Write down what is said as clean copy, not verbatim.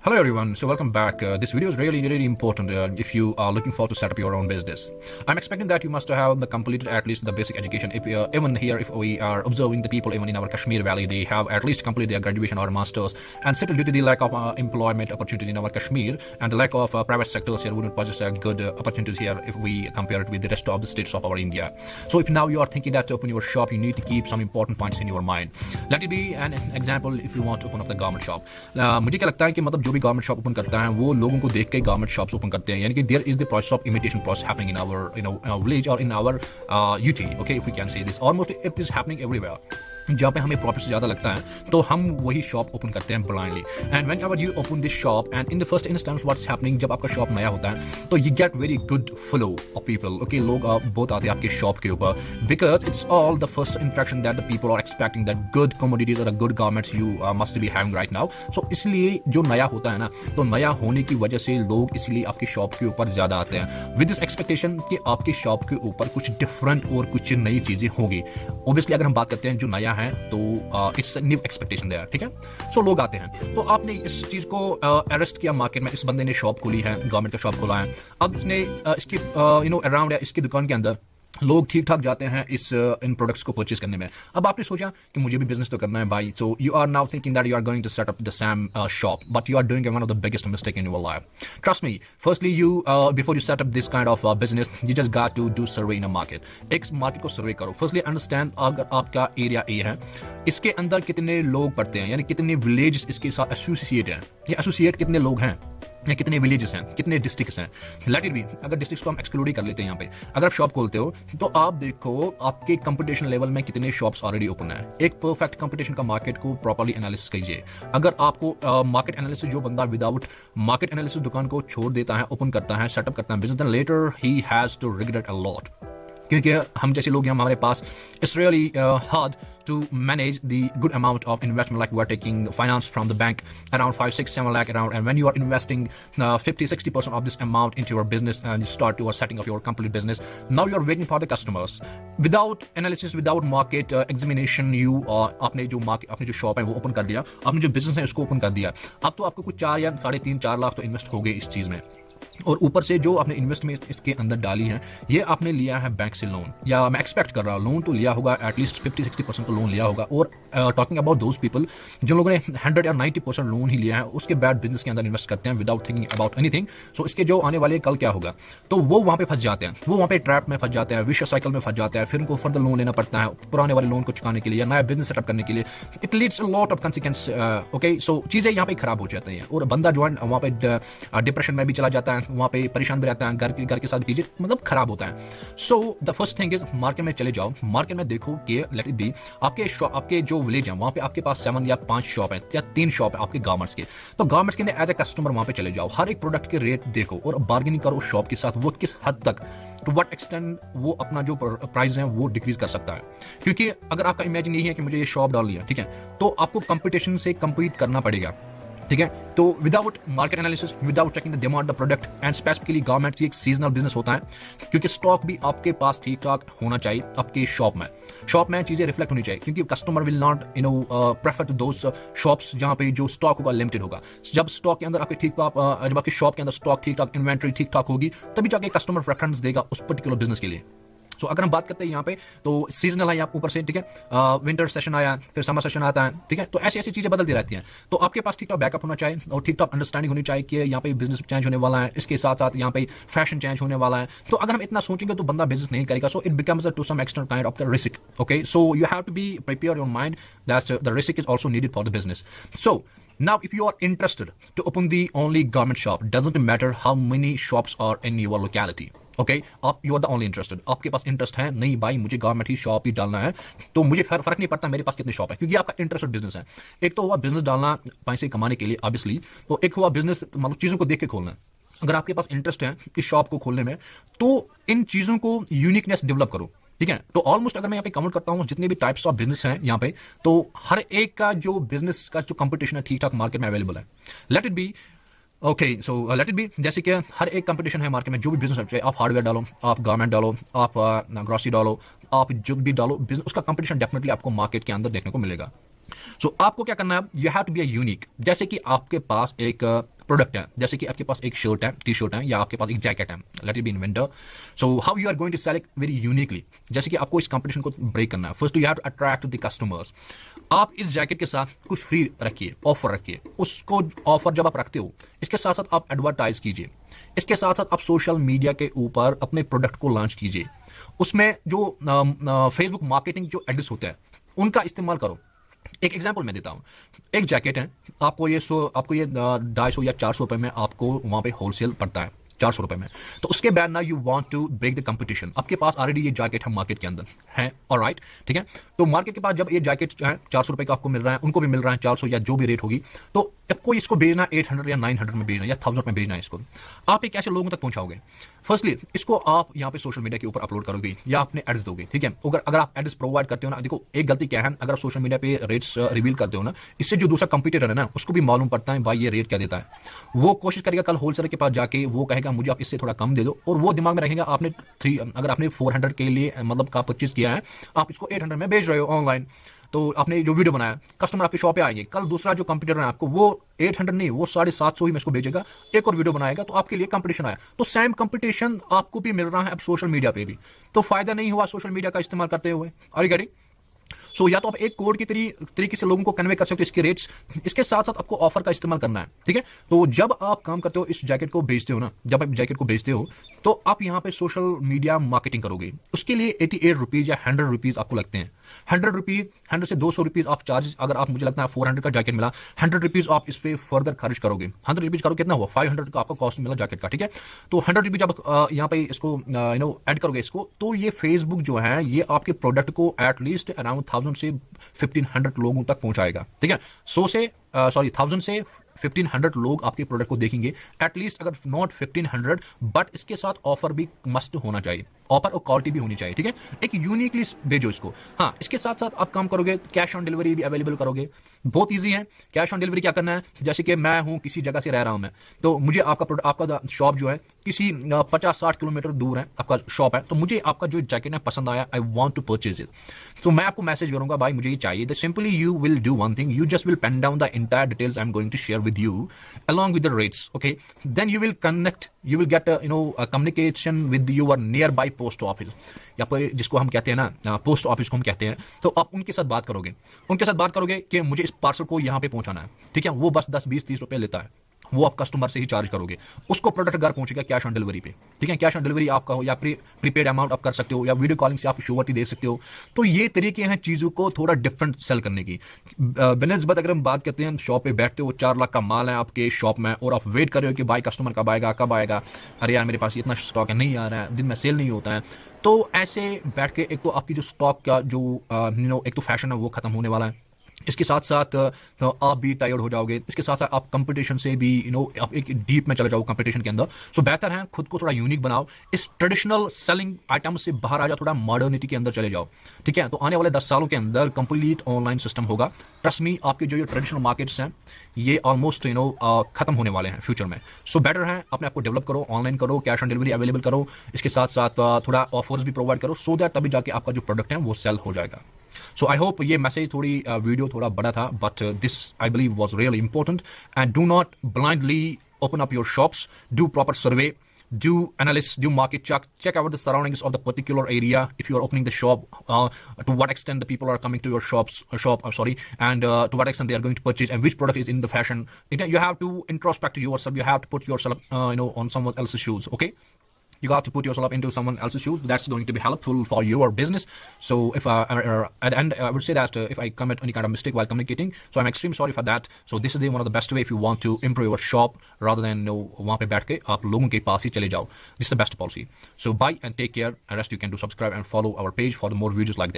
Hello everyone, so welcome back. This video is really important if you are looking forward to set up your own business. I'm expecting that you must have the completed at least the basic education. Even here, if we are observing the people even in our Kashmir Valley, they have at least completed their graduation or masters, and still due to the lack of employment opportunities in our Kashmir and the lack of private sectors here, wouldn't possess good opportunities here if we compare it with the rest of the states of our India. So if now you are thinking that to open your shop, you need to keep some important points in your mind. Let it be an example if you want to open up the garment shop. मुझे क्या लगता है कि मतलब जो भी garment shop open करता है वो लोगों को देख के गारमेंट शॉप्स ओपन करते हैं, यानी कि there is the process of imitation process happening in our village और in our UT. Okay, if we can say this almost it is happening everywhere. जहाँ पे हमें प्रॉफिट ज़्यादा लगता है तो हम वही शॉप ओपन करते हैं blindly. And whenever you open this shop and in the first instance what's happening, जब आपका शॉप नया होता है तो you get very good flow of people. Okay, लोग बहुत आते हैं आपके शॉप के ऊपर because it's all the first interaction that the people are expecting that good commodities और good garments you must be having right now. So इसलिए जो नया होता है ना, तो नया होने की वजह से लोग इसलिए आपके शॉप के ऊपर ज़्यादा आते हैं विद दिस एक्सपेक्टेशन कि आपके शॉप के ऊपर कुछ डिफरेंट और कुछ नई चीज़ें होंगी. ऑब्वियसली अगर हम बात करते हैं जो नया है तो इट्स न्यू एक्सपेक्टेशन देयर. ठीक है, सो लोग आते हैं. तो आपने इस चीज को अरेस्ट किया मार्केट में. इस बंदे ने शॉप खोली है, गवर्नमेंट का शॉप खोला है. अब इसने इसकी अराउंड है इसकी दुकान के अंदर लोग ठीक ठाक जाते हैं इस इन प्रोडक्ट्स को परचेज करने में. अब आपने सोचा कि मुझे भी बिजनेस तो करना है भाई. So you are now thinking that you are going to set up the same shop, but you are doing one of the biggest mistake in your life. Trust me, firstly you before you set up this kind of business you just got to do survey in a market. एक market को survey करो. Firstly understand अगर आपका area A है, इसके अंदर कितने लोग पड़ते हैं, यानी कितने विलेज इसके साथ एसोसिएट हैं. ये एसोसिएट कितने लोग हैं या कितने विलेजेस हैं, कितने डिस्ट्रिक्ट्स हैं. लेट इट बी, अगर डिस्ट्रिक्ट्स को हम एक्सक्लूड ही कर लेते हैं यहाँ पे, अगर आप शॉप खोलते हो तो आप देखो आपके कंपटीशन लेवल में कितने शॉप्स ऑलरेडी ओपन है. एक परफेक्ट कंपटीशन का मार्केट को प्रॉपर्ली एनालिसिस कीजिए. अगर आपको मार्केट एनालिसिस, जो बंदा विदाउट मार्केट एनालिसिस दुकान को छोड़ देता है, ओपन करता है, सेटअप करता है बिजनेस, देन लेटर ही has to regret a lot. क्योंकि हम जैसे लोग हैं, हमारे पास it's really hard to manage the good amount of investment, like we are taking finance from the bank around 5 6 7 lakh around, and when you are investing 50-60% of this amount into your business and you are setting up your complete business, now you are waiting for the customers without analysis, without market examination. you आपने जो shop है वो open कर दिया, आपने जो business है उसको ओपन कर दिया. अब तो आपको कुछ 4 या 3.5-4 लाख तो इन्वेस्ट हो गए इस चीज में, और ऊपर से जो आपने इन्वेस्टमेंट इसके अंदर डाली है ये आपने लिया है बैंक से लोन, या मैं एक्सपेक्ट कर रहा हूँ लोन तो लिया होगा एटलीस्ट 50-60% तो लोन लिया होगा. और टॉकिंग अबाउट दोज पीपल जिन लोगों ने 100 या 90% लोन ही लिया है, उसके बाद बिजनेस के अंदर इन्वेस्ट करते हैं विदाउट थिंकिंग अबाउट एनीथिंग. सो इसके जो आने वाले कल क्या होगा, तो वो वहाँ पे फंस जाते हैं, वो वहाँ पे ट्रैप में फंस जाते हैं, विशियस साइकिल में फंस जाते हैं. फिर उनको फर्दर लोन लेना पड़ता है पुराने वाले लोन को चुकाने के लिए या नया बिजनेस सेटअप करने के लिए. It leads a lot of consequence. Okay, so चीज़ें यहाँ पे खराब हो जाती हैं और बंदा जो है वहाँ पे डिप्रेशन में भी चला जाता है, वहाँ पे परेशान भी रहता है, घर के साथ कीजिए, मतलब खराब होता है. So the first thing is market में चले जाओ. मार्केट में देखो कि लेट इट बी आपके जो विलेज है वहाँ पे आपके पास 7 या 5 शॉप है या 3 शॉप है आपके गारमेंट्स के. तो गारमेंट्स के अंदर एज ए कस्टमर वहाँ पे चले जाओ, हर एक प्रोडक्ट के रेट देखो और बार्गेनिंग करो शॉप के साथ. वो किस हद तक, टू व्हाट एक्सटेंट वो अपना जो प्राइस है वो डिक्रीज कर सकता है. क्योंकि अगर आपका इमेजिन यही है कि मुझे ये शॉप डालनी है, ठीक है, तो आपको कंपटीशन से कम्पीट करना पड़ेगा. ठीक है, तो without market analysis, without checking the demand the product, and specifically garments एक सीजनल बिजनेस होता है, क्योंकि स्टॉक भी आपके पास ठीक ठाक होना चाहिए आपके शॉप में चीजें रिफ्लेक्ट होनी चाहिए, क्योंकि customer will not prefer to those shops जहां पे जो स्टॉक होगा लिमिटेड होगा. जब स्टॉक के अंदर आपके जब आपके शॉप के अंदर स्टॉक ठीक ठाक, इन्वेंट्री ठीक ठाक होगी, तभी जाके कस्टमर प्रेफरेंस देगा उस पर्टिकुलर बिजनेस के लिए. सो अगर हम बात करते हैं यहाँ पे, तो सीजनल है ऊपर से, ठीक है, विंटर सेशन आया, फिर समर सेशन आता है, ठीक है, तो ऐसी चीजें बदलती रहती हैं. तो आपके पास ठीक ठाक बैकअप होना चाहिए और ठीक ठाक अंडरस्टैंडिंग होनी चाहिए कि यहाँ पे बिजनेस चेंज होने वाला है, इसके साथ साथ यहाँ पे फैशन चेंज होने वाला है. तो अगर हम इतना सोचेंगे तो बंदा बिजनेस नहीं करेगा. So it becomes to some extent kind of the risk. Okay, so you have to be prepare your mind that the risk is also needed for the business. So now if you are interested to open the only garment shop, doesn't matter how many shops are in your locality. Okay, आप you are the only interested, आपके पास interest है, नहीं भाई मुझे garment ही shop ही डालना है, तो मुझे फर्क नहीं पड़ता मेरे पास कितने शॉप है, क्योंकि आपका इंटरेस्टेड बिजनेस है. एक तो हुआ बिजनेस डालना पैसे कमाने के लिए ऑब्वियसली, तो एक हुआ बिजनेस मतलब चीज़ों को देख के खोलना. अगर आपके पास इंटरेस्ट है इस शॉप को खोलने में, तो इन चीज़ों को यूनिकनेस डेवलप करो. ठीक है, तो ऑलमोस्ट अगर मैं यहाँ पे काउंट करता हूँ जितने भी टाइप्स ऑफ बिजनेस हैं यहाँ पे, तो हर एक का जो बिजनेस का जो कंपटीशन है ठीक ठाक मार्केट में अवेलेबल है. Let it B okay, so let it B, जैसे कि हर एक कंपटीशन है मार्केट में, जो भी बिजनेस है, आप हार्डवेयर डालो, आप गारमेंट डालो, आप ग्रोसरी डालो, आप जो भी डालो बिजनेस, उसका कंपटीशन डेफिनेटली आपको मार्केट के अंदर देखने को मिलेगा. सो आपको क्या करना है, you have to be unique. जैसे कि आपके पास एक प्रोडक्ट है, जैसे कि आपके पास एक शर्ट है, टी शर्ट है, या आपके पास एक जैकेट है, let it be in winter. So how you are going to sell it very uniquely. जैसे कि आपको इस कंपटीशन को ब्रेक करना है, first you have to attract the customers. आप इस जैकेट के साथ कुछ फ्री रखिए, ऑफर रखिए। उसको ऑफर जब आप रखते हो, इसके साथ साथ आप एडवर्टाइज कीजिए, इसके साथ साथ आप सोशल मीडिया के ऊपर अपने प्रोडक्ट को लॉन्च कीजिए। उसमें जो फेसबुक मार्केटिंग जो एड्स होते हैं उनका इस्तेमाल करो। एक एग्जांपल मैं देता हूं, एक जैकेट है, आपको ये 250 या 400 रुपए में आपको वहां पे होलसेल पड़ता है, 400 रुपए में। तो उसके बाद ना you want to break the competition, आपके पास ऑलरेडी ये जैकेट है मार्केट के अंदर है, ऑलराइट, ठीक है। तो मार्केट के पास जब ये जैकेट जो है 400 रुपए का आपको मिल रहा है, उनको भी मिल रहा है 400 या जो भी रेट होगी, तो आपको इसको भेजना 800 या 900 में भेजना या 1000 में भेजना है इसको। आप एक ऐसे लोगों तक पहुंचाओगे, फर्स्टली इसको आप यहाँ पे सोशल मीडिया के ऊपर अपलोड करोगे या अपने एड्स दोगे, ठीक है। अगर आप एड्स प्रोवाइड करते हो ना, देखो एक गलती क्या है, अगर आप सोशल मीडिया पे रेट्स रिवील करते हो ना, इससे जो दूसरा कंपटीटर है ना, उसको भी मालूम पड़ता है भाई ये रेट क्या देता है। वो कोशिश करेगा कल होलसेलर के पास जाके, वो कहेगा मुझे आप इससे थोड़ा कम दे दो, और वो दिमाग में रखेगा आपने अगर आपने 400 के लिए मतलब का परचेज किया है, आप इसको 800 में बेच रहे हो ऑनलाइन, तो आपने जो वीडियो बनाया, कस्टमर आपकी शॉप पे आएंगे, कल दूसरा जो कंपटीटर है आपको, वो 800 नहीं, वो 750 ही में इसको भेजेगा, एक और वीडियो बनाएगा, तो आपके लिए कंपटीशन आया। तो सेम कंपटीशन आपको भी मिल रहा है अब सोशल मीडिया पे भी, तो फायदा नहीं हुआ सोशल मीडिया का इस्तेमाल करते हुए। Are you getting? सो या तो आप एक कोड की तरीके से लोगों को कन्वे कर सकते हो इसके रेट्स, इसके साथ साथ आपको ऑफर का इस्तेमाल करना है, ठीक है। तो जब आप काम करते हो, इस जैकेट को बेचते हो ना, जब आप जैकेट को बेचते हो, तो आप यहाँ पे सोशल मीडिया मार्केटिंग करोगे। उसके लिए 88 रुपीज या 100 रुपीज आपको लगते हैं। 100 रुपीज, 100 से 200 रुपीज आप चार्ज, अगर आप, मुझे लगता है 400 का जैकेट मिला, 100 रुपीज आप इस पे फर्दर खर्च करोगे। 100 रुपीज करोगे कितना हुआ, 500 का आपका कॉस्ट मिला जैकेट का, ठीक है। तो 100 रुपीज आप यहाँ पे इसको ऐड करोगे इसको, तो ये फेसबुक जो है ये आपके प्रोडक्ट को एटलीस्ट अराउंड 1000 से 1500 लोगों तक पहुंचाएगा, ठीक है। 1000 से 1500 लोग आपके प्रोडक्ट को देखेंगे एटलीस्ट, अगर नॉट 1500, बट इसके साथ ऑफर भी मस्ट होना चाहिए, ऑफर और क्वालिटी भी होनी चाहिए, ठीक है। एक यूनिकली भेजो इसको। हाँ, इसके साथ साथ आप काम करोगे, कैश ऑन डिलीवरी भी अवेलेबल करोगे। बहुत ईजी है कैश ऑन डिलीवरी। क्या करना है, जैसे कि मैं हूं किसी जगह से रह रहा हूं मैं, तो मुझे आपका शॉप जो है किसी 50-60 किलोमीटर दूर है, आपका शॉप है, तो मुझे आपका जो जैकेट है पसंद आया, I want to purchase it, तो मैं आपको मैसेज करूंगा भाई मुझे ये चाहिए। Simply you will do one thing, you just will pen down the entire details I am going to share with you along with the rates, okay, then you will get a communication with your nearby post office, या पर जिसको हम कहते हैं ना post office को हम कहते हैं। तो आप उनके साथ बात करोगे कि मुझे इस पार्सल को यहाँ पे पहुंचाना है, ठीक है। वो बस 10, 20, 30 रुपए लेता है, वो आप कस्टमर से ही चार्ज करोगे, उसको प्रोडक्ट घर पहुंचेगा कैश ऑन डिलीवरी पे, ठीक है। कैश ऑन डिलीवरी आपका हो या प्रीपेड अमाउंट आप कर सकते हो, या वीडियो कॉलिंग से आप श्योरिटी दे सकते हो। तो ये तरीके हैं चीजों को थोड़ा डिफरेंट सेल करने की। बनस्बत अगर हम बात करते हैं, शॉप पे बैठते हो, 4 लाख का माल है आपके शॉप में, और आप वेट कर रहे हो कि भाई कस्टमर कब आएगा, अरे यार मेरे पास इतना स्टॉक है, नहीं आ रहा है, दिन में सेल नहीं होता है। तो ऐसे बैठ के एक तो आपकी जो स्टॉक का जो एक तो फैशन है वो खत्म होने वाला है, इसके साथ साथ आप भी टायर्ड हो जाओगे, इसके साथ साथ आप कंपटीशन से भी आप एक डीप में चले जाओ कंपटीशन के अंदर। सो बेहतर है खुद को थोड़ा यूनिक बनाओ, इस ट्रेडिशनल सेलिंग आइटम से बाहर आ जाओ, थोड़ा मॉडर्निटी के अंदर चले जाओ, ठीक है। तो आने वाले 10 सालों के अंदर कंप्लीट ऑनलाइन सिस्टम होगा। ट्रस्ट मी, आपके जो ये ट्रेडिशनल मार्केट्स हैं ये ऑलमोस्ट खत्म होने वाले हैं फ्यूचर में। सो बेटर है अपने आप को डेवलप करो, ऑनलाइन करो, कैश ऑन डिलीवरी अवेलेबल करो, इसके साथ साथ थोड़ा ऑफर्स भी प्रोवाइड करो, सो दैट तभी जाके आपका जो प्रोडक्ट है वो सेल हो जाएगा। So I hope ये मैसेज थोड़ी वीडियो थोड़ा बड़ा था, but this I believe was really important. And do not blindly open up your shops. Do proper survey. Do analysis. Do market check. Check out the surroundings of the particular area. If you are opening the shop, to what extent the people are coming to your shop. And to what extent they are going to purchase, and which product is in the fashion. You have to introspect yourself. You have to put yourself, on someone else's shoes. Okay. You got to put yourself into someone else's shoes. That's going to be helpful for your business. So if at the end I would say that if I commit any kind of mistake while communicating, so I'm extremely sorry for that. So this is one of the best way if you want to improve your shop rather than वहाँ पे बैठ के आप लोगों के पास ही चले जाओ. This is the best policy. So bye and take care. And rest you can do subscribe and follow our page for the more videos like that.